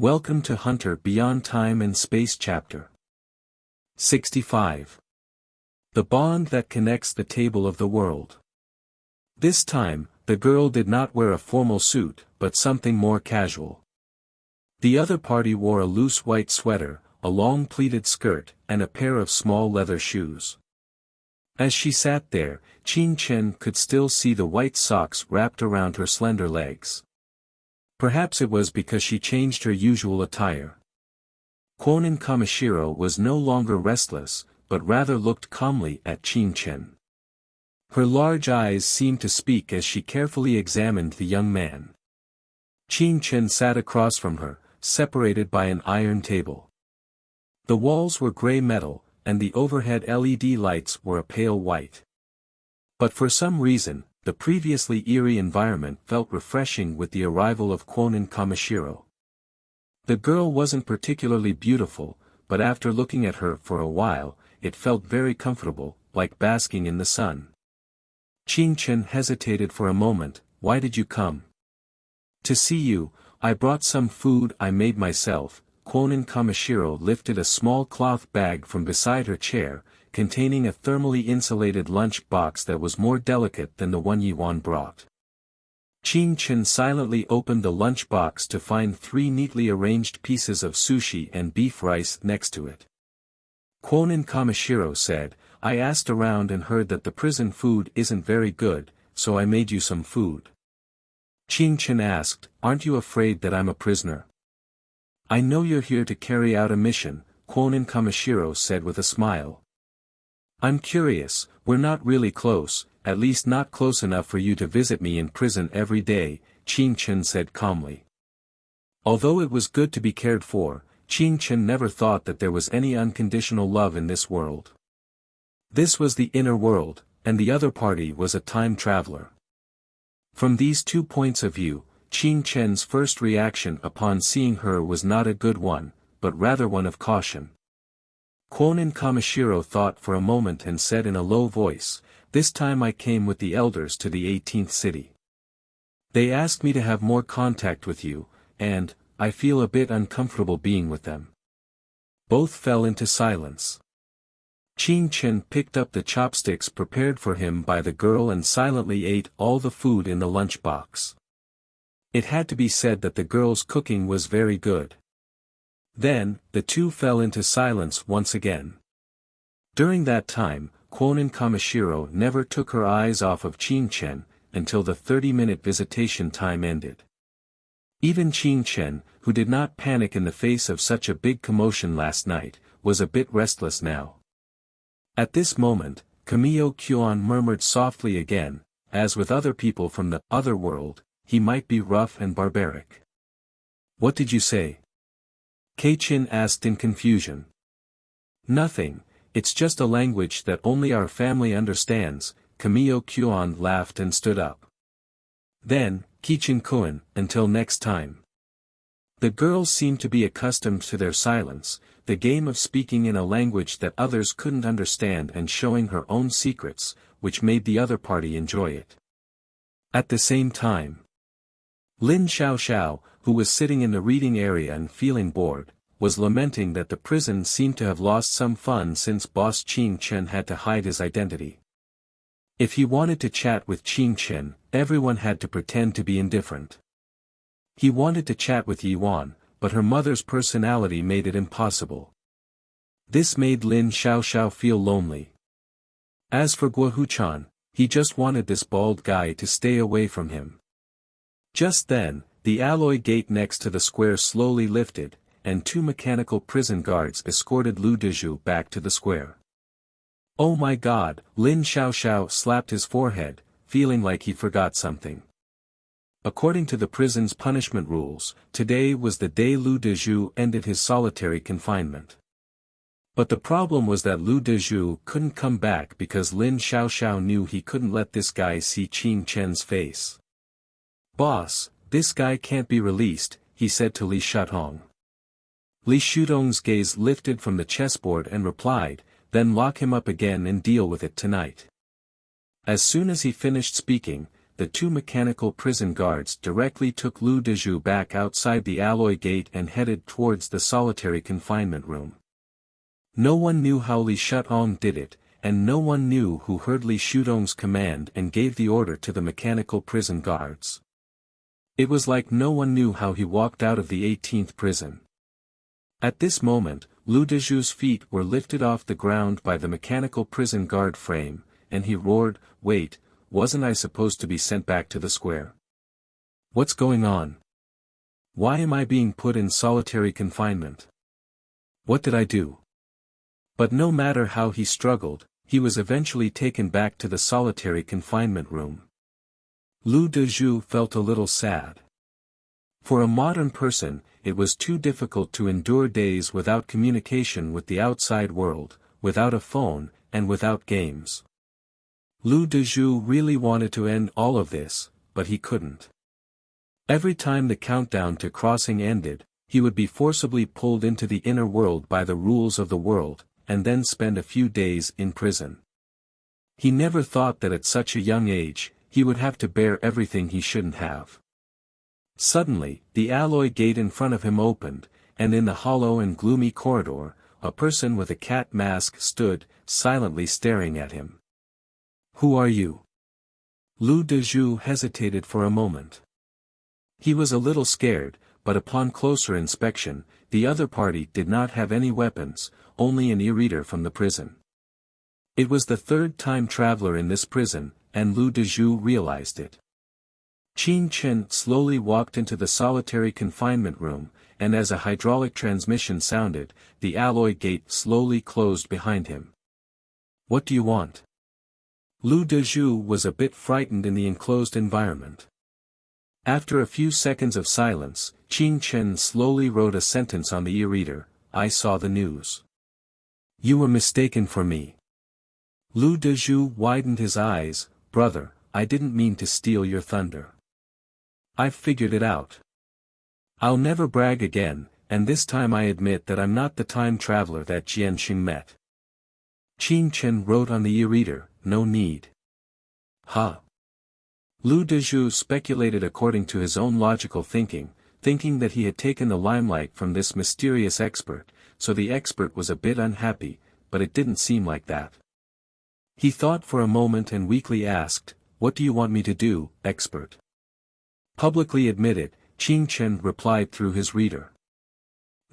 Welcome to Hunter Beyond Time and Space Chapter 65. The Bond That Connects the Table of the World. This time, the girl did not wear a formal suit, but something more casual. The other party wore a loose white sweater, a long pleated skirt, and a pair of small leather shoes. As she sat there, Qin Chen could still see the white socks wrapped around her slender legs. Perhaps it was because she changed her usual attire. Kwonin Kamishiro was no longer restless, but rather looked calmly at Qin Chen. Her large eyes seemed to speak as she carefully examined the young man. Qin Chen sat across from her, separated by an iron table. The walls were gray metal, and the overhead LED lights were a pale white. But for some reason, the previously eerie environment felt refreshing with the arrival of Kwonin Kamishiro. The girl wasn't particularly beautiful, but after looking at her for a while, it felt very comfortable, like basking in the sun. Qin Chen hesitated for a moment. "Why did you come?" "To see you. I brought some food I made myself." Kwonin Kamishiro lifted a small cloth bag from beside her chair, containing a thermally insulated lunch box that was more delicate than the one Yuan brought. Qin Chen silently opened the lunch box to find 3 neatly arranged pieces of sushi and beef rice next to it. Kwonin Kamishiro said, "I asked around and heard that the prison food isn't very good, so I made you some food." Qin Chen asked, "Aren't you afraid that I'm a prisoner?" "I know you're here to carry out a mission," Kwonin Kamishiro said with a smile. "I'm curious. We're not really close, at least not close enough for you to visit me in prison every day," Qin Chen said calmly. Although it was good to be cared for, Qin Chen never thought that there was any unconditional love in this world. This was the inner world, and the other party was a time traveler. From these 2 points of view, Qin Chen's first reaction upon seeing her was not a good one, but rather one of caution. Kwonin Kamishiro thought for a moment and said in a low voice, "This time I came with the elders to the 18th city. They asked me to have more contact with you, and I feel a bit uncomfortable being with them." Both fell into silence. Qin Chen picked up the chopsticks prepared for him by the girl and silently ate all the food in the lunchbox. It had to be said that the girl's cooking was very good. Then, the two fell into silence once again. During that time, Kwonin Kamishiro never took her eyes off of Qin Chen, until the 30-minute visitation time ended. Even Qin Chen, who did not panic in the face of such a big commotion last night, was a bit restless now. At this moment, Camillo Kyuan murmured softly again, as with other people from the other world, he might be rough and barbaric. "What did you say?" Kei-chin asked in confusion. "Nothing, it's just a language that only our family understands," Camillo Kyuan laughed and stood up. Then, Kichin-kun, until next time. The girls seemed to be accustomed to their silence, the game of speaking in a language that others couldn't understand and showing her own secrets, which made the other party enjoy it. At the same time, Lin Xiaoxiao, who was sitting in the reading area and feeling bored, was lamenting that the prison seemed to have lost some fun since boss Qin Chen had to hide his identity. If he wanted to chat with Qin Chen, everyone had to pretend to be indifferent. He wanted to chat with Yuan, but her mother's personality made it impossible. This made Lin Xiaoxiao feel lonely. As for Guohuchan, he just wanted this bald guy to stay away from him. Just then, the alloy gate next to the square slowly lifted, and 2 mechanical prison guards escorted Lu Dezhu back to the square. "Oh my God!" Lin Xiaoxiao slapped his forehead, feeling like he forgot something. According to the prison's punishment rules, today was the day Lu Dezhu ended his solitary confinement. But the problem was that Lu Dezhu couldn't come back because Lin Xiaoxiao knew he couldn't let this guy see Qin Chen's face. "Boss, this guy can't be released," he said to Li Shutong. Li Shutong's gaze lifted from the chessboard and replied, "Then lock him up again and deal with it tonight." As soon as he finished speaking, the two mechanical prison guards directly took Lu Dezhu back outside the alloy gate and headed towards the solitary confinement room. No one knew how Li Shutong did it, and no one knew who heard Li Shutong's command and gave the order to the mechanical prison guards. It was like no one knew how he walked out of the 18th prison. At this moment, Lu Dezhu's feet were lifted off the ground by the mechanical prison guard frame, and he roared, "Wait, wasn't I supposed to be sent back to the square? What's going on? Why am I being put in solitary confinement? What did I do?" But no matter how he struggled, he was eventually taken back to the solitary confinement room. Lu Dezhu felt a little sad. For a modern person, it was too difficult to endure days without communication with the outside world, without a phone, and without games. Lu Dezhu really wanted to end all of this, but he couldn't. Every time the countdown to crossing ended, he would be forcibly pulled into the inner world by the rules of the world, and then spend a few days in prison. He never thought that at such a young age, he would have to bear everything he shouldn't have. Suddenly, the alloy gate in front of him opened, and in the hollow and gloomy corridor, a person with a cat mask stood, silently staring at him. "Who are you?" Lu Dezhu hesitated for a moment. He was a little scared, but upon closer inspection, the other party did not have any weapons, only an e-reader from the prison. It was the third time traveler in this prison, and Lu Dezhu realized it. Qin Chen slowly walked into the solitary confinement room, and as a hydraulic transmission sounded, the alloy gate slowly closed behind him. "What do you want?" Lu Dezhu was a bit frightened in the enclosed environment. After a few seconds of silence, Qin Chen slowly wrote a sentence on the e-reader, "I saw the news. You were mistaken for me." Lu Dezhu widened his eyes, "Brother, I didn't mean to steal your thunder. I've figured it out. I'll never brag again, and this time I admit that I'm not the time traveler that Jianxing met." Qin Chen wrote on the e-reader, "No need." "Huh?" Lu Dezhu speculated according to his own logical thinking that he had taken the limelight from this mysterious expert, so the expert was a bit unhappy, but it didn't seem like that. He thought for a moment and weakly asked, "What do you want me to do, expert?" Publicly admitted, Qin Chen replied through his reader.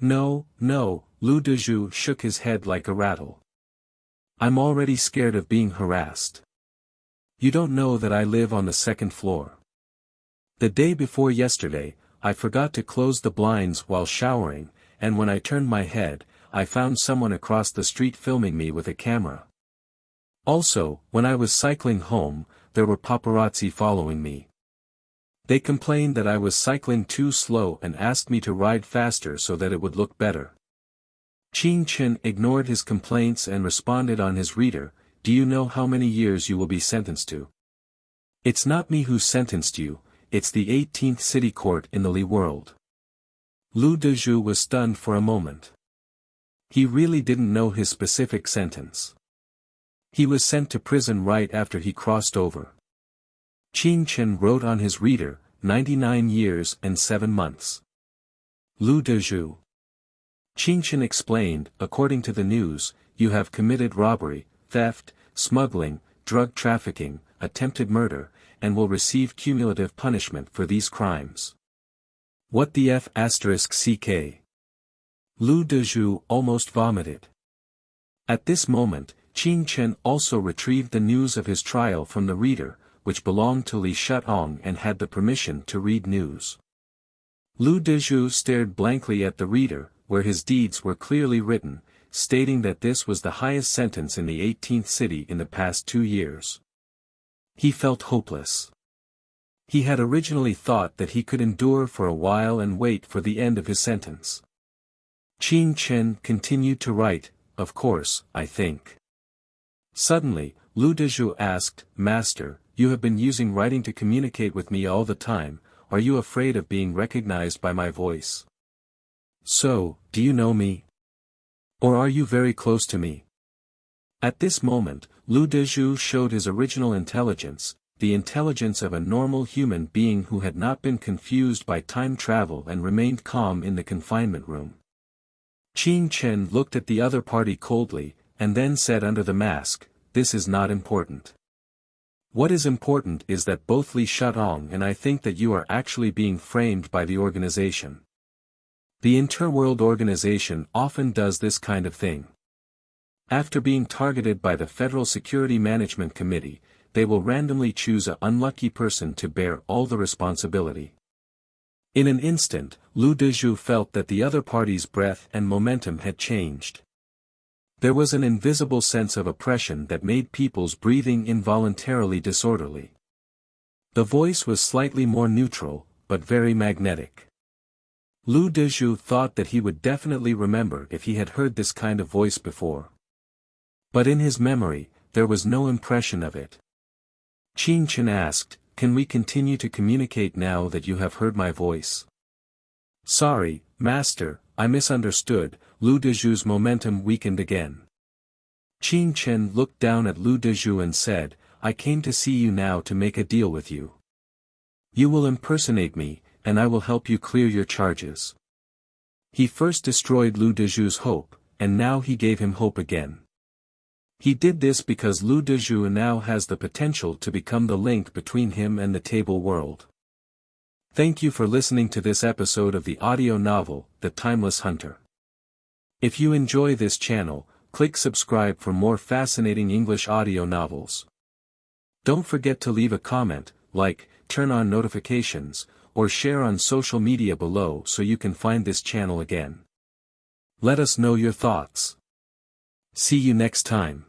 No, Lu Dezhu shook his head like a rattle. "I'm already scared of being harassed. You don't know that I live on the second floor. The day before yesterday, I forgot to close the blinds while showering, and when I turned my head, I found someone across the street filming me with a camera. Also, when I was cycling home, there were paparazzi following me. They complained that I was cycling too slow and asked me to ride faster so that it would look better." Qin Chen ignored his complaints and responded on his reader, "Do you know how many years you will be sentenced to? It's not me who sentenced you, it's the 18th city court in the Li world." Lu Dezhu was stunned for a moment. He really didn't know his specific sentence. He was sent to prison right after he crossed over. Qin Chen wrote on his reader, 99 years and 7 months. Lu Dezhu. Qin Chen explained, "According to the news, you have committed robbery, theft, smuggling, drug trafficking, attempted murder, and will receive cumulative punishment for these crimes." "What the F***ck? Lu Dezhu almost vomited. At this moment, Qin Chen also retrieved the news of his trial from the reader, which belonged to Li Shutong and had the permission to read news. Lu Dezhu stared blankly at the reader, where his deeds were clearly written, stating that this was the highest sentence in the 18th city in the past 2 years. He felt hopeless. He had originally thought that he could endure for a while and wait for the end of his sentence. Qin Chen continued to write, "Of course, I think." Suddenly, Lu Dezhu asked, "Master, you have been using writing to communicate with me all the time, are you afraid of being recognized by my voice? So, do you know me? Or are you very close to me?" At this moment, Lu Dezhu showed his original intelligence, the intelligence of a normal human being who had not been confused by time travel and remained calm in the confinement room. Qin Chen looked at the other party coldly, and then said under the mask, "This is not important. What is important is that both Li Shuang and I think that you are actually being framed by the organization. The Interworld Organization often does this kind of thing. After being targeted by the Federal Security Management Committee, they will randomly choose an unlucky person to bear all the responsibility." In an instant, Lu Dezhu felt that the other party's breath and momentum had changed. There was an invisible sense of oppression that made people's breathing involuntarily disorderly. The voice was slightly more neutral, but very magnetic. Lu Dezhu thought that he would definitely remember if he had heard this kind of voice before. But in his memory, there was no impression of it. Qin Chen asked, "Can we continue to communicate now that you have heard my voice?" "Sorry, Master, I misunderstood." Lu Dezhu's momentum weakened again. Qin Chen looked down at Lu Dezhu and said, "I came to see you now to make a deal with you. You will impersonate me, and I will help you clear your charges." He first destroyed Lu Dezhu's hope, and now he gave him hope again. He did this because Lu Dezhu now has the potential to become the link between him and the table world. Thank you for listening to this episode of the audio novel, The Timeless Hunter. If you enjoy this channel, click subscribe for more fascinating English audio novels. Don't forget to leave a comment, like, turn on notifications, or share on social media below so you can find this channel again. Let us know your thoughts. See you next time.